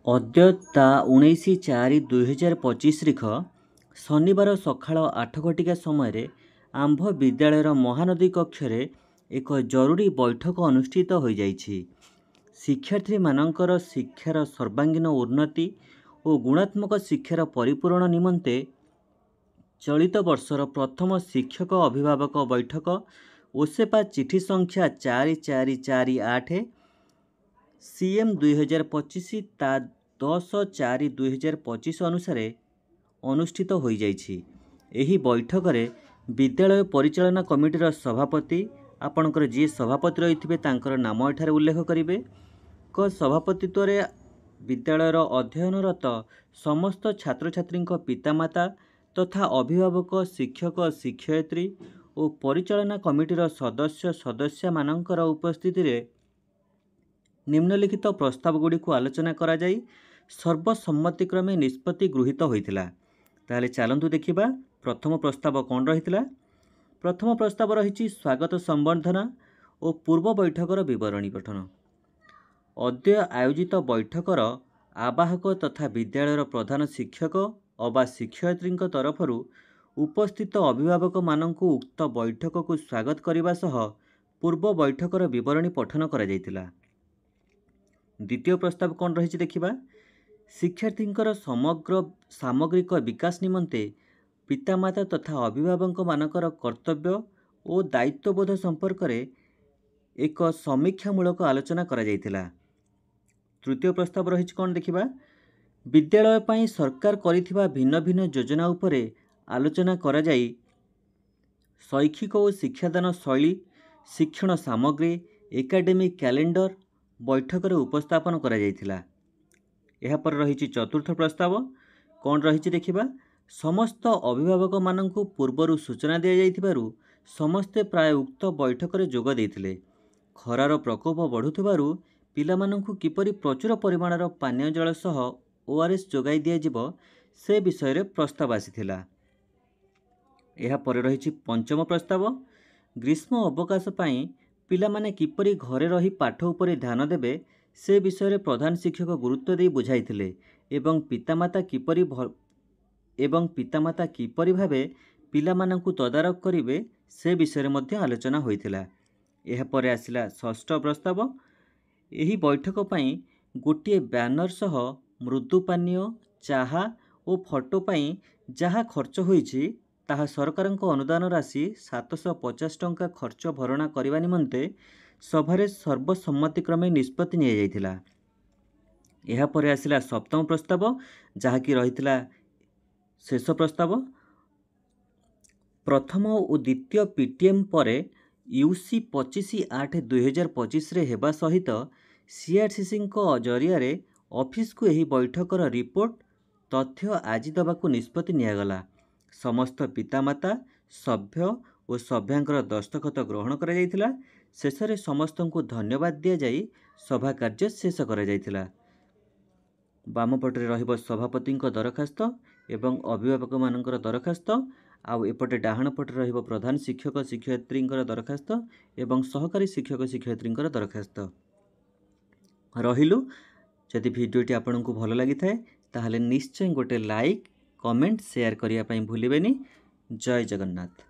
ଅଦ୍ୟତା 19/4/2025 ତାରିଖ ଶନିବାର ସକାଳ 8 ଘଟିକା ସମୟରେ ଆମ୍ଭ ବିଦ୍ୟାଳୟର ମହାନଦୀ କକ୍ଷରେ ଏକ ଜରୁରୀ ବୈଠକ ଅନୁଷ୍ଠିତ ହୋଇଯାଇଛି। ଶିକ୍ଷାର୍ଥୀମାନଙ୍କର ଶିକ୍ଷାର ସର୍ବାଙ୍ଗୀନ ଉନ୍ନତି ଓ ଗୁଣାତ୍ମକ ଶିକ୍ଷାର ପରିପୂରଣ ନିମନ୍ତେ ଚଳିତ ବର୍ଷର ପ୍ରଥମ ଶିକ୍ଷକ ଅଭିଭାବକ ବୈଠକ ଓସେପା ଚିଠି ସଂଖ୍ୟା 4448 CM 2025 ତା 10/4/2025 ଅନୁସାରେ ଅନୁଷ୍ଠିତ ହୋଇଯାଇଛି। ଏହି ବୈଠକରେ ବିଦ୍ୟାଳୟ ପରିଚାଳନା କମିଟିର ସଭାପତି ଆପଣଙ୍କର ଯିଏ ସଭାପତି ରହିଥିବେ ତାଙ୍କର ନାମ ଏଠାରେ ଉଲ୍ଲେଖ କରିବେ। ସଭାପତିତ୍ୱରେ ବିଦ୍ୟାଳୟର ଅଧ୍ୟୟନରତ ସମସ୍ତ ଛାତ୍ରଛାତ୍ରୀଙ୍କ ପିତାମାତା ତଥା ଅଭିଭାବକ ଶିକ୍ଷକ ଶିକ୍ଷୟିତ୍ରୀ ଓ ପରିଚାଳନା କମିଟିର ସଦସ୍ୟମାନଙ୍କର ଉପସ୍ଥିତିରେ ନିମ୍ନଲିଖିତ ପ୍ରସ୍ତାବଗୁଡ଼ିକୁ ଆଲୋଚନା କରାଯାଇ ସର୍ବସମ୍ମତିକ୍ରମେ ନିଷ୍ପତ୍ତି ଗୃହୀତ ହୋଇଥିଲା। ତାହେଲେ ଚାଲନ୍ତୁ ଦେଖିବା ପ୍ରଥମ ପ୍ରସ୍ତାବ କ'ଣ ରହିଥିଲା। ପ୍ରଥମ ପ୍ରସ୍ତାବ ରହିଛି ସ୍ୱାଗତ ସମ୍ବର୍ଦ୍ଧନା ଓ ପୂର୍ବ ବୈଠକର ବିବରଣୀ ପଠନ। ଅଦ୍ୟ ଆୟୋଜିତ ବୈଠକର ଆବାହକ ତଥା ବିଦ୍ୟାଳୟର ପ୍ରଧାନ ଶିକ୍ଷକ ଅବା ଶିକ୍ଷୟିତ୍ରୀଙ୍କ ତରଫରୁ ଉପସ୍ଥିତ ଅଭିଭାବକମାନଙ୍କୁ ଉକ୍ତ ବୈଠକକୁ ସ୍ୱାଗତ କରିବା ସହ ପୂର୍ବ ବୈଠକର ବିବରଣୀ ପଠନ କରାଯାଇଥିଲା। ଦ୍ୱିତୀୟ ପ୍ରସ୍ତାବ କ'ଣ ରହିଛି ଦେଖିବା। ଶିକ୍ଷାର୍ଥୀଙ୍କର ସମଗ୍ର ସାମଗ୍ରିକ ବିକାଶ ନିମନ୍ତେ ପିତାମାତା ତଥା ଅଭିଭାବକମାନଙ୍କର କର୍ତ୍ତବ୍ୟ ଓ ଦାୟିତ୍ୱବୋଧ ସମ୍ପର୍କରେ ଏକ ସମୀକ୍ଷାମୂଳକ ଆଲୋଚନା କରାଯାଇଥିଲା। ତୃତୀୟ ପ୍ରସ୍ତାବ ରହିଛି କ'ଣ ଦେଖିବା। ବିଦ୍ୟାଳୟ ପାଇଁ ସରକାର କରିଥିବା ଭିନ୍ନ ଭିନ୍ନ ଯୋଜନା ଉପରେ ଆଲୋଚନା କରାଯାଇ ଶୈକ୍ଷିକ ଓ ଶିକ୍ଷାଦାନ ଶୈଳୀ ଶିକ୍ଷଣ ସାମଗ୍ରୀ ଏକାଡେମିକ୍ କ୍ୟାଲେଣ୍ଡର ବୈଠକରେ ଉପସ୍ଥାପନ କରାଯାଇଥିଲା। ଏହାପରେ ରହିଛି ଚତୁର୍ଥ ପ୍ରସ୍ତାବ କ'ଣ ରହିଛି ଦେଖିବା। ସମସ୍ତ ଅଭିଭାବକମାନଙ୍କୁ ପୂର୍ବରୁ ସୂଚନା ଦିଆଯାଇଥିବାରୁ ସମସ୍ତେ ପ୍ରାୟ ଉକ୍ତ ବୈଠକରେ ଯୋଗ ଦେଇଥିଲେ। ଖରାର ପ୍ରକୋପ ବଢ଼ୁଥିବାରୁ ପିଲାମାନଙ୍କୁ କିପରି ପ୍ରଚୁର ପରିମାଣର ପାନୀୟ ଜଳ ସହ ORS ଯୋଗାଇ ଦିଆଯିବ ସେ ବିଷୟରେ ପ୍ରସ୍ତାବ ଆସିଥିଲା। ଏହାପରେ ରହିଛି ପଞ୍ଚମ ପ୍ରସ୍ତାବ। ଗ୍ରୀଷ୍ମ ଅବକାଶ ପାଇଁ ପିଲାମାନେ କିପରି ଘରେ ରହି ପାଠ ଉପରେ ଧ୍ୟାନ ଦେବେ ସେ ବିଷୟରେ ପ୍ରଧାନ ଶିକ୍ଷକ ଗୁରୁତ୍ୱ ଦେଇ ବୁଝାଇଥିଲେ ଏବଂ ପିତାମାତା କିପରି ଭାବେ ପିଲାମାନଙ୍କୁ ତଦାରଖ କରିବେ ସେ ବିଷୟରେ ମଧ୍ୟ ଆଲୋଚନା ହୋଇଥିଲା। ଏହାପରେ ଆସିଲା ଷଷ୍ଠ ପ୍ରସ୍ତାବ। ଏହି ବୈଠକ ପାଇଁ ଗୋଟିଏ ବ୍ୟାନର ସହ ମୃଦୁ ପାନୀୟ ଚାହା ଓ ଫଟୋ ପାଇଁ ଯାହା ଖର୍ଚ୍ଚ ହୋଇଛି ତାହା ସରକାରଙ୍କ ଅନୁଦାନ ରାଶି 750 ଟଙ୍କା ଖର୍ଚ୍ଚ ଭରଣା କରିବା ନିମନ୍ତେ ସଭାରେ ସର୍ବସମ୍ମତିକ୍ରମେ ନିଷ୍ପତ୍ତି ନିଆଯାଇଥିଲା। ଏହାପରେ ଆସିଲା ସପ୍ତମ ପ୍ରସ୍ତାବ ଯାହାକି ରହିଥିଲା ଶେଷ ପ୍ରସ୍ତାବ। ପ୍ରଥମ ଓ ଦ୍ୱିତୀୟ PTM ପରେ UC 25/8/2025 ହେବା ସହିତ CRCCଙ୍କ ଜରିଆରେ ଅଫିସକୁ ଏହି ବୈଠକର ରିପୋର୍ଟ ତଥ୍ୟ ଆଜି ଦେବାକୁ ନିଷ୍ପତ୍ତି ନିଆଗଲା। ସମସ୍ତ ପିତାମାତା ସଭ୍ୟ ଓ ସଭ୍ୟାଙ୍କର ଦସ୍ତଖତ ଗ୍ରହଣ କରାଯାଇଥିଲା। ଶେଷରେ ସମସ୍ତଙ୍କୁ ଧନ୍ୟବାଦ ଦିଆଯାଇ ସଭା କାର୍ଯ୍ୟ ଶେଷ କରାଯାଇଥିଲା। ବାମ ପଟରେ ରହିବ ସଭାପତିଙ୍କ ଦରଖାସ୍ତ ଏବଂ ଅଭିଭାବକମାନଙ୍କର ଦରଖାସ୍ତ, ଆଉ ଏପଟେ ଡାହାଣ ପଟରେ ରହିବ ପ୍ରଧାନ ଶିକ୍ଷକ ଶିକ୍ଷୟିତ୍ରୀଙ୍କର ଦରଖାସ୍ତ ଏବଂ ସହକାରୀ ଶିକ୍ଷକ ଶିକ୍ଷୟିତ୍ରୀଙ୍କର ଦରଖାସ୍ତ। ରହିଲୁ। ଯଦି ଭିଡ଼ିଓଟି ଆପଣଙ୍କୁ ଭଲ ଲାଗିଥାଏ ତାହେଲେ ନିଶ୍ଚୟ ଗୋଟେ ଲାଇକ୍ କମେଣ୍ଟ ସେୟାର କରିବା ପାଇଁ ଭୁଲିବେନି। ଜୟ ଜଗନ୍ନାଥ।